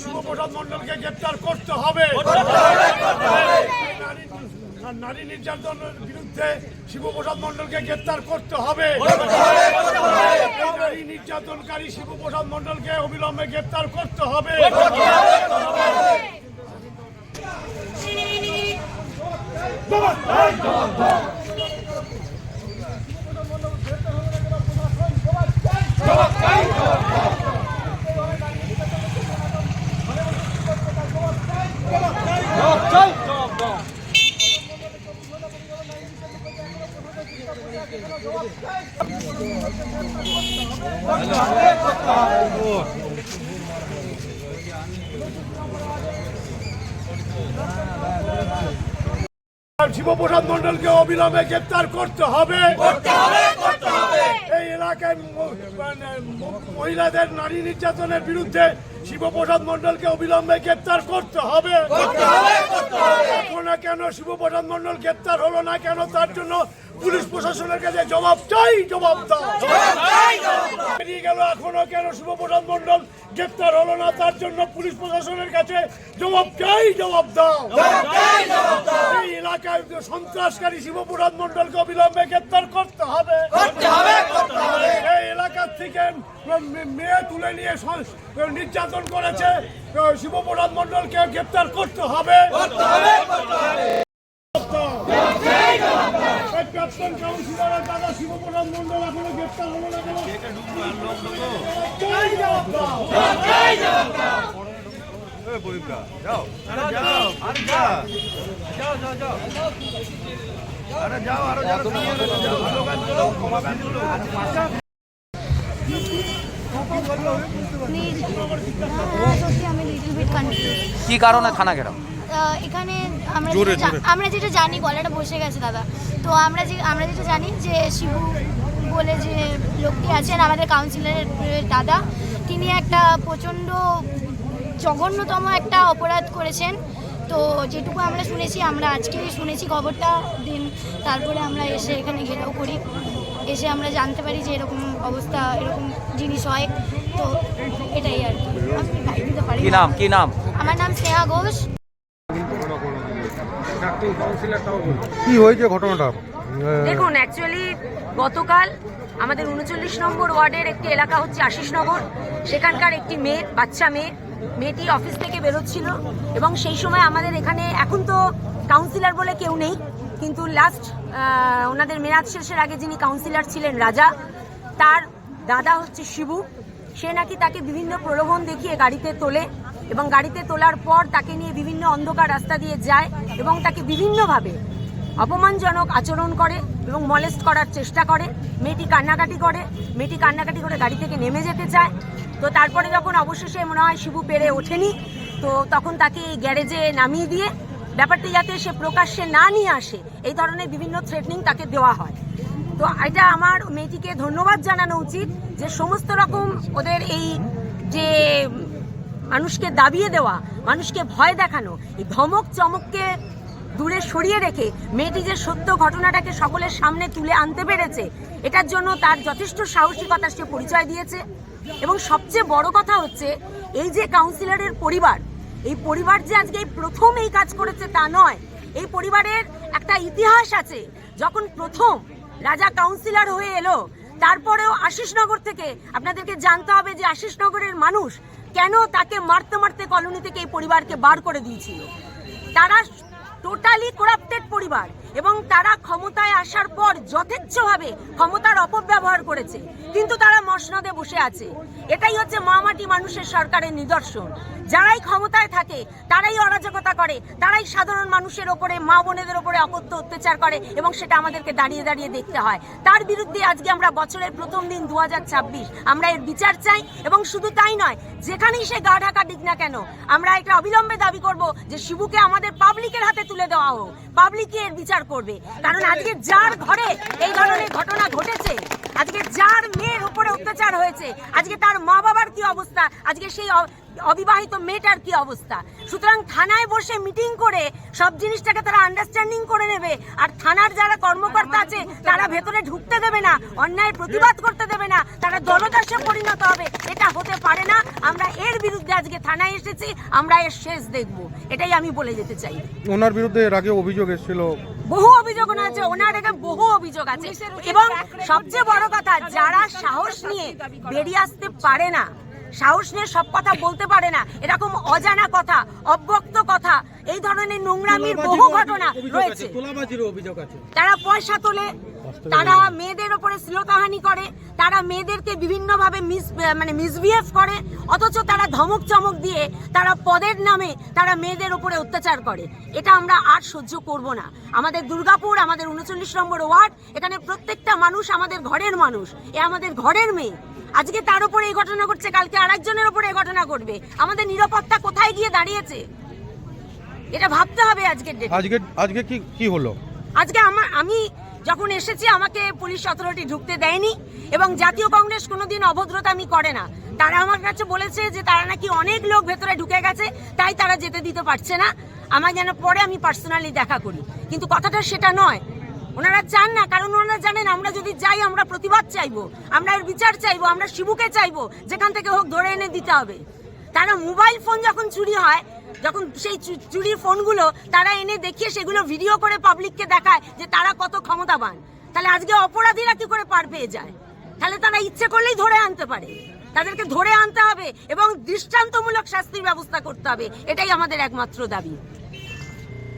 শিবপ্রসাদ মণ্ডলকে গ্রেপ্তার করতে হবে। নারী নির্যাতনের বিরুদ্ধে শিবপ্রসাদ মণ্ডলকে গ্রেপ্তার করতে হবে। নারী নির্যাতনকারী শিবপ্রসাদ মণ্ডলকে অবিলম্বে গ্রেপ্তার করতে হবে। শিবপ্রসাদ মণ্ডলকে অবিলম্বে গ্রেপ্তার করতে হবে। এই এলাকায় মহিলাদের নারী নির্যাতনের বিরুদ্ধে শিবপ্রসাদ মণ্ডলকে অবিলম্বে গ্রেপ্তার করতে হবে। এখনো কেন শিবপ্রসাদ মণ্ডল গ্রেপ্তার হলো না কেন, তার জন্য পুলিশ প্রশাসনের কাছে জবাব চাই, জবাব দাও। বেরিয়ে গেল এখনো কেন শিবপ্রসাদ মণ্ডল গ্রেপ্তার হলো না, তার জন্য পুলিশ প্রশাসনের কাছে জবাব চাই, জবাব দাও। এই এলাকায় সন্ত্রাসকারী শিবপ্রসাদ মণ্ডলকে অবিলম্বে গ্রেপ্তার করতে হবে। এই এলাকার থেকে মেয়ে তুলে নিয়ে নির্যাতন করেছে শিবপ্রসাদ মণ্ডলকে গ্রেপ্তার করতে হবে। প্রাক্তন কাউন্সিলরের দাদা শিবপ্রসাদ মণ্ডল এখনো গ্রেপ্তার হলো না কেন? কি কারণে থানা গেলাম? এখানে আমরা যেটা জানি, গলাটা বসে গেছে দাদা, তো আমরা যেটা জানি যে শিবু বলে যে লোকটি আছেন আমাদের কাউন্সিলরের দাদা, তিনি একটা প্রচণ্ড জঘন্যতম একটা অপরাধ করেছেন। তো যেটুকু আমরা শুনেছি, আমরা আজকে শুনেছি খবরটা, দিন তারপরে আমরা এসে এখানে ঘেরাও করি, এসে আমরা জানতে পারি যে এরকম অবস্থা, এরকম জিনিস হয়। তো এটাই আর কি। আমি গাইড দিতে পারি। কি নাম? আমার নাম স্নেহা ঘোষ। কি হয়েছে ঘটনাটা? দেখুন, অ্যাকচুয়ালি গতকাল আমাদের 39 নম্বর ওয়ার্ডের একটি এলাকা হচ্ছে আশিসনগর, সেখানকার একটি বাচ্চা মেয়েটি অফিস থেকে বেরোচ্ছিল এবং সেই সময় আমাদের এখানে, এখন তো কাউন্সিলর বলে কেউ নেই, কিন্তু লাস্ট ওনাদের মেয়াদ শেষের আগে যিনি কাউন্সিলর ছিলেন রাজা, তার দাদা হচ্ছে শিবু, সে নাকি তাকে বিভিন্ন প্রলোভন দেখিয়ে গাড়িতে তোলে এবং গাড়িতে তোলার পর তাকে নিয়ে বিভিন্ন অন্ধকার রাস্তা দিয়ে যায় এবং তাকে বিভিন্নভাবে অপমানজনক আচরণ করে এবং মলেস্ট করার চেষ্টা করে। মেয়েটি কান্নাকাটি করে গাড়ি থেকে নেমে যেতে চায়। তো তারপরে যখন অবশেষে মনে হয় শিবু পেরে ওঠেনি, তো তখন তাকে গ্যারেজে নামিয়ে দিয়ে ব্যাপারটি যাতে সে প্রকাশ্যে না নিয়ে আসে, এই ধরনের বিভিন্ন থ্রেটনিং তাকে দেওয়া হয়। তো এটা আমার মেয়েটিকে ধন্যবাদ জানানো উচিত যে সমস্ত রকম ওদের এই যে মানুষকে দাবিয়ে দেওয়া, মানুষকে ভয় দেখানো, এই ধমক চমককে দূরে সরিয়ে রেখে মেয়েটি যে সত্য ঘটনাটাকে সকলের সামনে তুলে আনতে পেরেছে, এটার জন্য তার যথেষ্ট সাহসিকতার সে পরিচয় দিয়েছে। এবং সবচেয়ে বড় কথা হচ্ছে, এই যে কাউন্সিলরের পরিবার, এই পরিবার যে আজকে এই প্রথম এই কাজ করেছে তা নয়, এই পরিবারের একটা ইতিহাস আছে। যখন প্রথম রাজা কাউন্সিলর হয়ে এলো, তারপরেও আশিসনগর থেকে আপনাদেরকে জানতে হবে যে আশিসনগরের মানুষ কেন তাকে মারতে মারতে কলোনি থেকে এই পরিবারকে বার করে দিয়েছিল। তারা টোটালি করাপ্টেড পরিবার এবং তারা ক্ষমতায় আসার পর যথেচ্ছভাবে ক্ষমতার অপব্যবহার করেছে, কিন্তু তারা মসনদে বসে আছে। এটাই হচ্ছে মামাটি মানুষের সরকারের নিদর্শন। যারাই ক্ষমতায় থাকে তারাই অরাজকতা করে, তারাই সাধারণ মানুষের ওপরে, মা বোনেদের ওপরে অকথ্য অত্যাচার করে এবং সেটা আমাদেরকে দাঁড়িয়ে দাঁড়িয়ে দেখতে হয়। তার বিরুদ্ধে আজকে আমরা বছরের প্রথম দিন 2026 আমরা এর বিচার চাই। এবং শুধু তাই নয়, যেখানেই সে গা ঢাকা দিক না কেন, আমরা এটা অবিলম্বে দাবি করব যে শিবুকে আমাদের পাবলিকের হাতে তুলে দেওয়া হোক, পাবলিকই এর বিচার করবে। কারণ আজকে যার ঘরে এই ধরনের ঘটনা ঘটেছে, আজকে যার মেয়ের উপরে অত্যাচার হয়েছে, আজকে তার মা বাবার কি অবস্থা, আজকে সেই অবিবাহিত মেয়েটার কি অবস্থা। সুতরাং থানায় বসে মিটিং করে সব জিনিসটাকে তারা আন্ডারস্ট্যান্ডিং করে নেবে, আর থানার যারা কর্মকর্তা আছে তারা ভেতরে ঢুকতে দেবে না, অন্যায় প্রতিবাদ করতে দেবে না, তারা দলদাসে পরিণত হবে। এটা হতে পারে না। আমরা এর বিরুদ্ধে আজকে থানায় এসেছি, আমরা এর শেষ দেখব, এটাই আমি বলে যেতে চাই। ওনার বিরুদ্ধে এর আগে অভিযোগ এসেছিল, বহু অভিযোগ আছে, ওনার আগে বহু অভিযোগ আছে। এবং সবচেয়ে বড় কথা, যারা সাহস নিয়ে বেরিয়ে আসতে পারে না, সাহস নিয়ে সব কথা বলতে পারে না, এরকম অজানা কথা, অব্যক্ত কথা, এই ধরনের নোংরামির বহু ঘটনা রয়েছে। তারা পয়সা তোলে, তারা মেয়েদের উপরে শ্লীলতাহানি করে, তারা মেয়েদেরকে বিভিন্নভাবে মিসবিহেভ করে, অথচ তারা ধমক চমক দিয়ে তারা পদের নামে তারা মেয়েদের উপরে অত্যাচার করে। এটা আমরা আর সহ্য করব না। আমাদের দুর্গাপুর, আমাদের 39 নম্বর ওয়ার্ড, এখানে প্রত্যেকটা মানুষ আমাদের ঘরের মানুষ, এ আমাদের ঘরের মেয়ে। আজকে তার উপরে এই ঘটনা ঘটছে, কালকে আরেকজনের উপরে এই ঘটনা ঘটবে। আমাদের নিরাপত্তা কোথায় গিয়ে দাঁড়িয়েছে, এটা ভাবতে হবে। আজকে কি হলো? আজকে আমি যখন এসেছি আমাকে পুলিশ অথরিটি ঢুকতে দেয়নি, এবং জাতীয় কংগ্রেস কোনোদিন অভদ্রতামি করে না। তারা আমার কাছে বলেছে যে তারা নাকি অনেক লোক ভেতরে ঢুকে গেছে, তাই তারা যেতে দিতে পারছে না। আমার যেন পরে আমি পার্সোনালি দেখা করি, কিন্তু কথাটা সেটা নয়। ওনারা চান না, কারণ ওনারা জানেন আমরা যদি যাই আমরা প্রতিবাদ চাইবো, আমরা এর বিচার চাইবো, আমরা শিবুকে চাইবো, যেখান থেকে হোক ধরে এনে দিতে হবে। তারা মোবাইল ফোন যখন চুরি হয়, যখন সেই চুরির ফোনগুলো তারা এনে দেখিয়ে সেগুলো ভিডিও করে পাবলিককে দেখায় যে তারা কত ক্ষমতাবান, তাহলে আজকে অপরাধীরা কি করে পার পেয়ে যায়? তাহলে তারা ইচ্ছে করলেই ধরে আনতে পারে। তাদেরকে ধরে আনতে হবে এবং দৃষ্টান্তমূলক শাস্তির ব্যবস্থা করতে হবে, এটাই আমাদের একমাত্র দাবি।